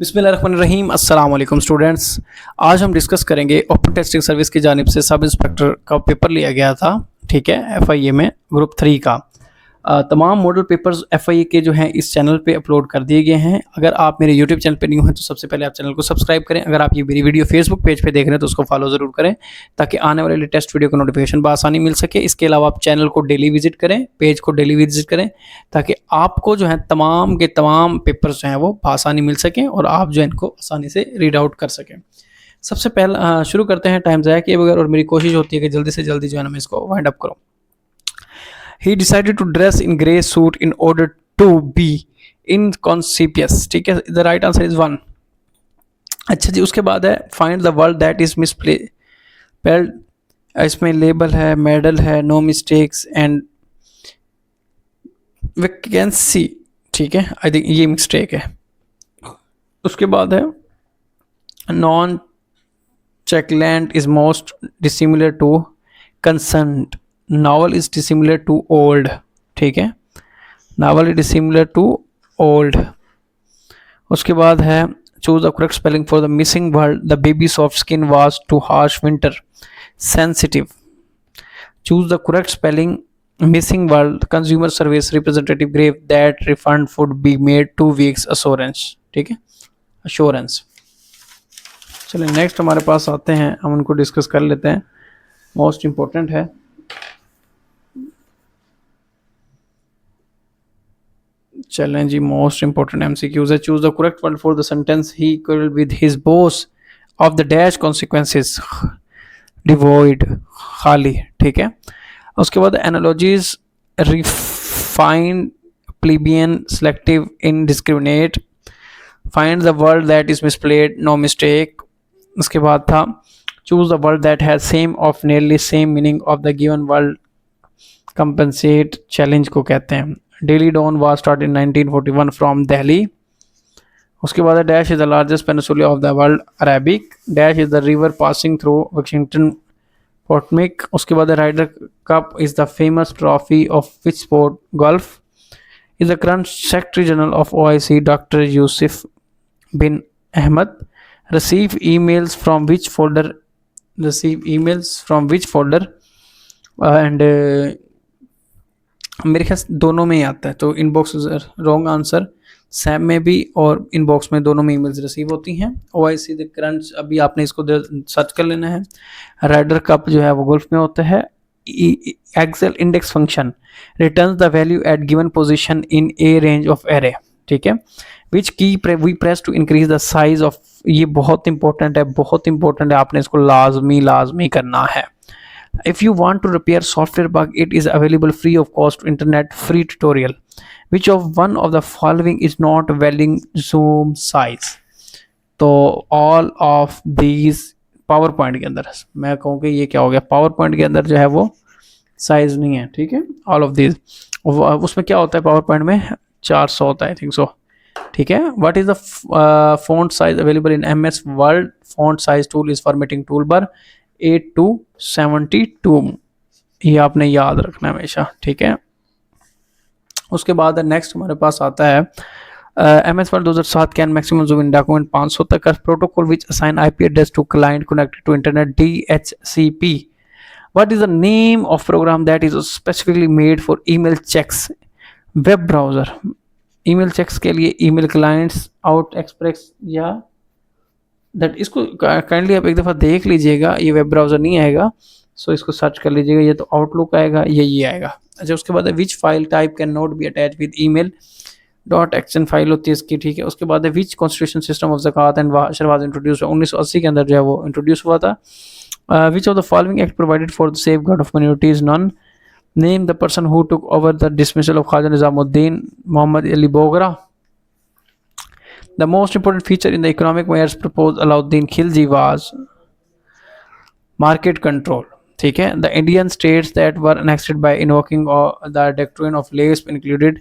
बिस्मिल्लाहिर्रहमानिर्रहीम अस्सलाम वालेकुम स्टूडेंट्स। आज हम डिस्कस करेंगे ओपन टेस्टिंग सर्विस की जानिब से सब इंस्पेक्टर का पेपर लिया गया था। ठीक है, एफआईए में ग्रुप 3 का तमाम मॉडल पेपर्स एफआईए के जो हैं इस चैनल पे अपलोड कर दिए गए हैं। अगर आप मेरे यूट्यूब चैनल पे न्यू हैं तो सबसे पहले आप चैनल को सब्सक्राइब करें। अगर आप ये मेरी वीडियो फेसबुक पेज पे देख रहे हैं तो उसको फॉलो ज़रूर करें ताकि आने वाले लेटेस्ट वीडियो का नोटिफिकेशन बआसानी मिल सके। इसके अलावा आप चैनल को डेली विजिट करें, पेज को डेली विजिट करें ताकि आपको जो है तमाम के तमाम पेपर्स जो हैं वो बआसानी मिल सकें और आप जो है इनको आसानी से रीड आउट कर सकें। सबसे पहला शुरू करते हैं टाइम ज़ाया किए बगैर, और मेरी कोशिश होती है कि जल्दी से जल्दी जो है ना मैं इसको वाइंड अप करूँ। He decided to dress in grey suit in order to be inconspicuous। ठीक है, द राइट आंसर इज 1। अच्छा जी, उसके बाद है find the word that is misplaced. इसमें लेबल है, मेडल है, नो मिस्टेक्स एंड वैकेंसी। ठीक है, आई थिंक ये मिस्टेक है। उसके बाद है non checkland is most dissimilar to concert. Novel is dissimilar to old. ठीक है, novel is dissimilar to old. उसके बाद है choose the correct spelling for the missing word the baby soft skin was to harsh winter sensitive. Choose the correct spelling missing word consumer service representative grave that refund would be made 2 weeks assurance. ठीक है, assurance. चलिए next हमारे पास आते हैं, हम उनको discuss कर लेते हैं। मोस्ट इंपॉर्टेंट है। चलें जी, मोस्ट इंपॉर्टेंट एमसीक्यूज है। Choose the correct word for the sentence he quarreled with his boss of the dash consequences devoid खाली। ठीक है, उसके बाद analogies refined plebeian selective indiscriminate find the word that is misspelled no mistake. उसके बाद था choose the word that has same of nearly same meaning of the given word compensate challenge को कहते हैं। Daily Dawn was start in 1941 from Delhi. उसके बाद dash is the largest peninsula of the world Arabic. Dash is the river passing through Washington Potomac. उसके बाद Ryder Cup is the famous trophy of which sport golf. Is the current secretary general of OIC doctor Yusuf bin Ahmad. receive emails from which folder and मेरे ख्याल दोनों में ही आता है, तो inbox wrong answer. Sam में भी और इनबॉक्स में दोनों में ईमेल्स रिसीव होती हैं। ओआईसी द करंट, अभी आपने इसको सर्च कर लेना है। राइडर कप जो है वो गोल्फ में होता है। Excel index function returns the value at given position in a range of array. ठीक है, which key we press to increase the size of. ये बहुत इंपॉर्टेंट है, बहुत इंपॉर्टेंट है, आपने इसको लाजमी करना है। If you want to repair software bug, it is available free of cost to internet free tutorial. Which of one of the following is not varying zoom size? तो all of these power point के अंदर मैं कहूँ कि ये क्या हो गया, पावर पॉइंट के अंदर जो है वो साइज नहीं है। ठीक है, ऑल ऑफ दीज। उसमें क्या होता है, पावर पॉइंट में 400 होता है, आई थिंक सो। ठीक है, what is the font size available in MS world font size tool is formatting tool bar 8 to 72। ये आपने याद रखना है हमेशा। ठीक है, उसके बाद नेक्स्ट हमारे पास आता है MS Word 2007 can maximum zoom in document 500 तक। Protocol which assign IP address to client connected to internet DHCP. What is the name of program that is specifically made for email checks web browser. Email checks के लिए email clients out express या that. इसको kindly आप एक दफ़ा देख लीजिएगा, ये वेब ब्राउज़र नहीं आएगा, सो इसको सर्च कर लीजिएगा। ये तो आउटलुक आएगा, ये आएगा। अच्छा, उसके बाद है which file type can not be attach with email dot action file होती है इसकी। ठीक है, उसके बाद है which constitution system of zakat and ushr was introduce 1980 के अंदर जो है वो इंट्रोड्यूस हुआ था। Which of the following act provided for the safeguard of minorities none. Name the person who took over the dismissal of Khwaja Nizamuddin Mohammad Ali Bogra. The most important feature in the economic measures proposed Alauddin Khilji was market control. ठीक है, the Indian states that were annexed by invoking the doctrine of legs included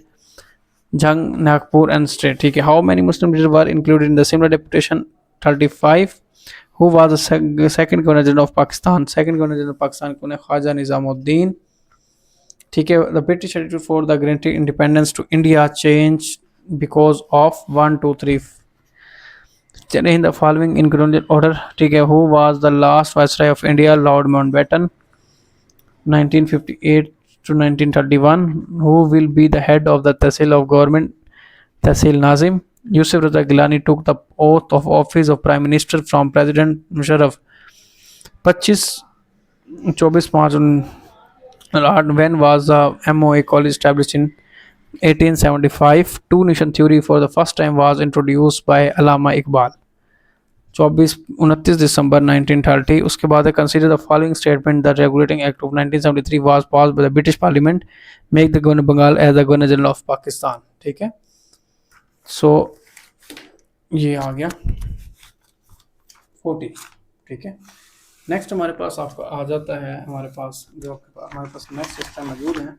Jhang, Nagpur and state. ठीक है, how many Muslim leaders were included in the similar deputation? 35. Who was the second governor general of Pakistan? Second governor general of Pakistan कौन है? ख्वाजा निज़ामुद्दीन। ठीक है, the British attitude for the granting independence to India changed because of 1 2 3 चलिए in the following in chronological order, ठीक है। Who was the last viceroy of India? Lord Mountbatten, 1958 to 1931. Who will be the head of the Tehsil of government? Tehsil Nazim. Yusuf Raza Gilani took the oath of office of Prime Minister from President Musharraf, 24 when was the MOA college established in 1875? Two nation theory for the first time was introduced by Allama Iqbal, 29 December 1930। उसके बाद है consider the following statement, the regulating act of 1973 was passed by the British parliament, make the governor Bengal as the governor general of Pakistan, ठीक है। सो ये आ गया 40, ठीक है। Next हमारे पास आपका आ जाता है, हमारे पास जो हमारे पास नेक्स्ट सिस्टम मौजूद है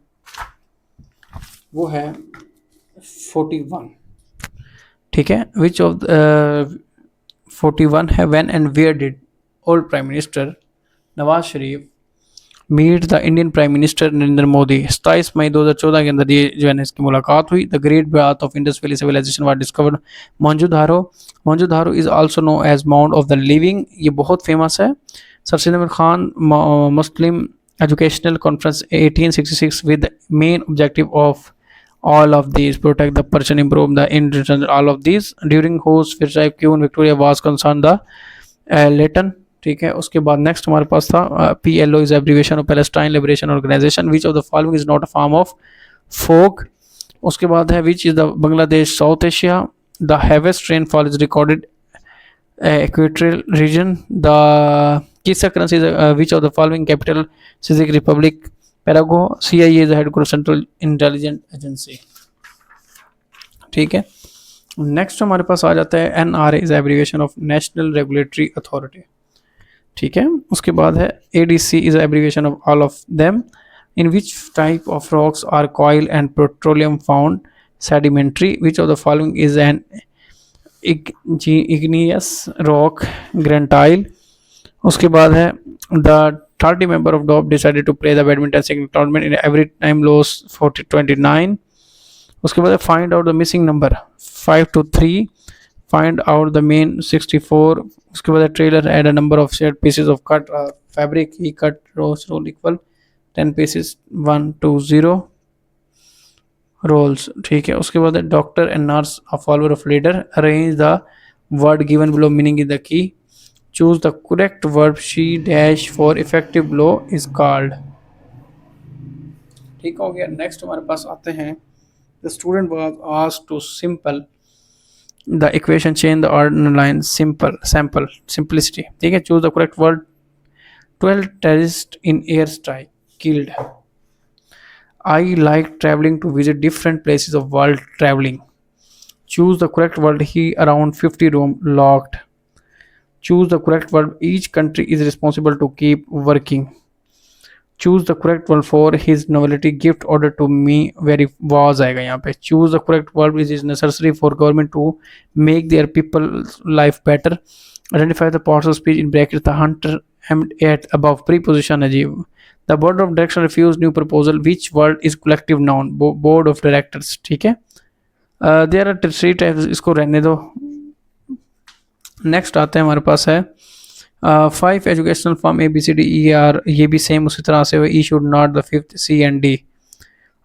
वो है 41, ठीक है। विच ऑफ 41 है, when and where did old prime minister Nawaz Sharif meet the Indian prime minister Narendra Modi? 27 मई 2014 के अंदर ये जो है इसकी मुलाकात हुई। The great bath of Indus valley civilisation was discovered Mohenjodaro. Mohenjodaro is also know as mount of the living, ये बहुत फेमस है। Sir Syed Ahmad Khan Muslim educational conference 1866 with main objective of all of these protect the person, improve the in all of these, during whose Queen Victoria was concerned the Leighton, ठीक है। उसके बाद next हमारे पास था PLO is abbreviation of Palestine Liberation Organization, which of the following is not a form of folk? उसके बाद है which is the Bangladesh South Asia, the heaviest rainfall is recorded equatorial region, the Kisa currency is which of the following capital Czech Republic? Prague. CIA is the headquarters central intelligence agency, ठीक है। Next हमारे पास आ जाता है NRA is abbreviation of national regulatory authority, ठीक है। उसके बाद है ADC is abbreviation of all of them, in which type of rocks are coal and petroleum found sedimentary, which of the following is an igneous rock granite. उसके बाद है द 30 member of DOP decided to play the badminton single tournament in every time loss 29। उसके बाद find out the missing number 5 to 3, find out the main 64। उसके बाद trailer add a number of shared pieces of cut fabric, he cut rows roll equal 10 pieces 1 to 0 rolls, ठीक है। उसके बाद doctor and nurse a follower of leader, arrange the word given below meaning is the key, choose the correct verb, she dash for effective blow is called, ठीक हो गया। Next हमारे पास आते हैं the student was asked to simple the equation, change the ordinal line, sample simplicity, ठीक है। choose the correct word, 12 terrorists in air strike killed, I like traveling to visit different places of world traveling, choose the correct word, he around 50 room locked, choose the correct verb, each country is responsible to keep working, choose the correct verb for his novelty gift order to me very was आएगा यहाँ पे, choose the correct verb is necessary for government to make their people life better, identify the parts of speech in brackets the hunter aimed at above preposition है जी, the board of direction refuse new proposal, which word is collective noun, board of directors, ठीक है। there are 3 types, इसको रहने दो। Next आते हैं हमारे पास है 5 एजुकेशनल फॉर्म ABCDER, ये भी सेम उसी तरह से E should not the 5th C and D,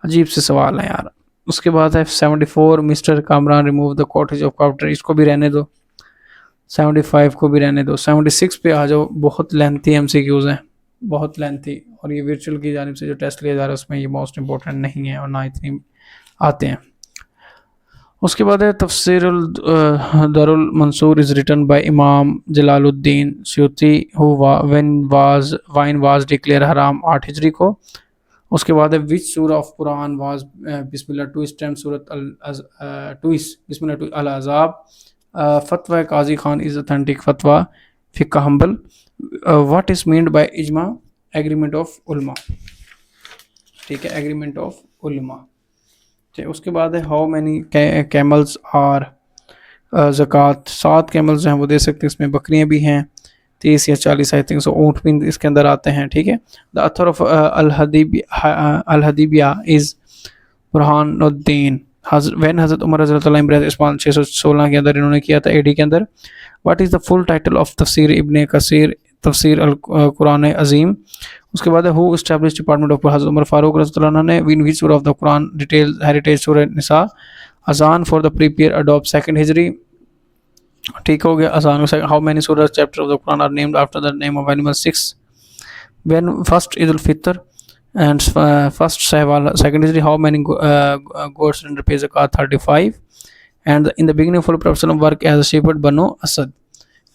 अजीब से सवाल है यार। उसके बाद है 74 mister Kamran remove the cottage of counter, इसको भी रहने दो। 75 को भी रहने दो। 76 पे आ जाओ, बहुत लेंथी MCQs हैं, बहुत लेंथी, और ये वर्चुअल की जानिब से जो टेस्ट लिया जा रहा है उसमें ये मोस्ट इंपॉर्टेंट नहीं है और ना इतनी आते हैं। उसके बाद है Tafsirul Darul Mansoor is written by imam Jalaluddin Suyuti, wine was declare हराम 8 हिजरी को। उसके बाद है which surah of Quran was Bismillah to stem surat Bismillah to Al Azab, fatwa Qazi Khan is authentic fatwa फ़िक़्ह Hambal, what is meant by इजमा agreement of उलमा, ठीक है, एग्रीमेंट ऑफ उलमा। उसके बाद है हाउ मैनी कैमल्स आर ज़कात, 7 कैमल्स हैं वो दे सकते हैं, इसमें बकरियां भी हैं 30 या 40 आई थिंक, सो ऊँट भी इसके अंदर आते हैं, ठीक है। The author of Al Hadibiya is Burhanuddin, when Hazrat Umar रज़ी अल्लाह तआला इस्पान 616 के अंदर इन्होंने किया था AD के अंदर। What is the full title of तफसीर इब्ने कसीर तफसीर अल कुरान अज़ीम। उसके बाद है हु एस्टैब्लिश डिपार्टमेंट ऑफ हज़रत उमर फारूक रज़ी अल्लाह अन्हु ने in which surah of the Quran detail heritage surah Nisa azan for the prepare adopt second Hijri. ठीक हो गया azan. How many surah chapter of the Quran are named after the name of animal 6। when first Eid al-Fitr and first Shawwal second is how many goats and pay zakat 35 and in the beginning full professional work as a shepherd Banu Asad।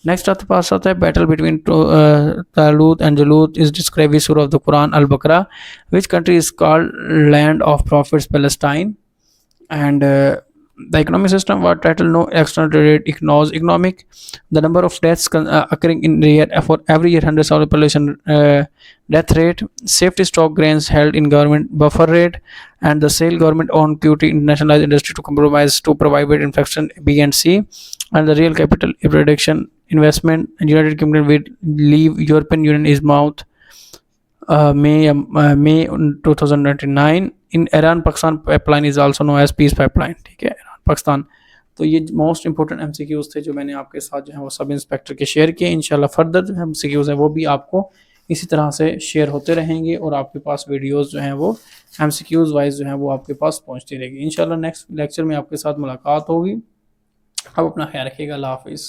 Next आपके पास आता है battle between Talut and Jalut is describe in surah of the Quran Al Baqarah. Which country is called land of prophets Palestine. And the economic system what title no external trade economic the number of deaths occurring in the year for every year 100,000 population death rate safety stock grains held in government buffer rate and the sale government owned QT internationalized industry to compromise to provide infection B and C and the real capital reduction investment and United Kingdom will leave European Union is mouth May 2029 in Iran Pakistan pipeline is also know as peace pipeline. ठीक है, Iran Pakistan. तो ये most important MCQs थे जो मैंने आपके साथ जो है वो सब इंस्पेक्टर के शेयर किए। इंशाल्लाह फर्दर जो MCQs है वो भी आपको इसी तरह से शेयर होते रहेंगे और आपके पास वीडियोस जो हैं वो MCQs वाइज जो है वो आपके पास पहुंचती रहेगी। इंशाल्लाह नेक्स्ट लेक्चर में आपके साथ मुलाकात होगी। अब अपना ख्याल रखिएगा। अल्लाह हाफिज़।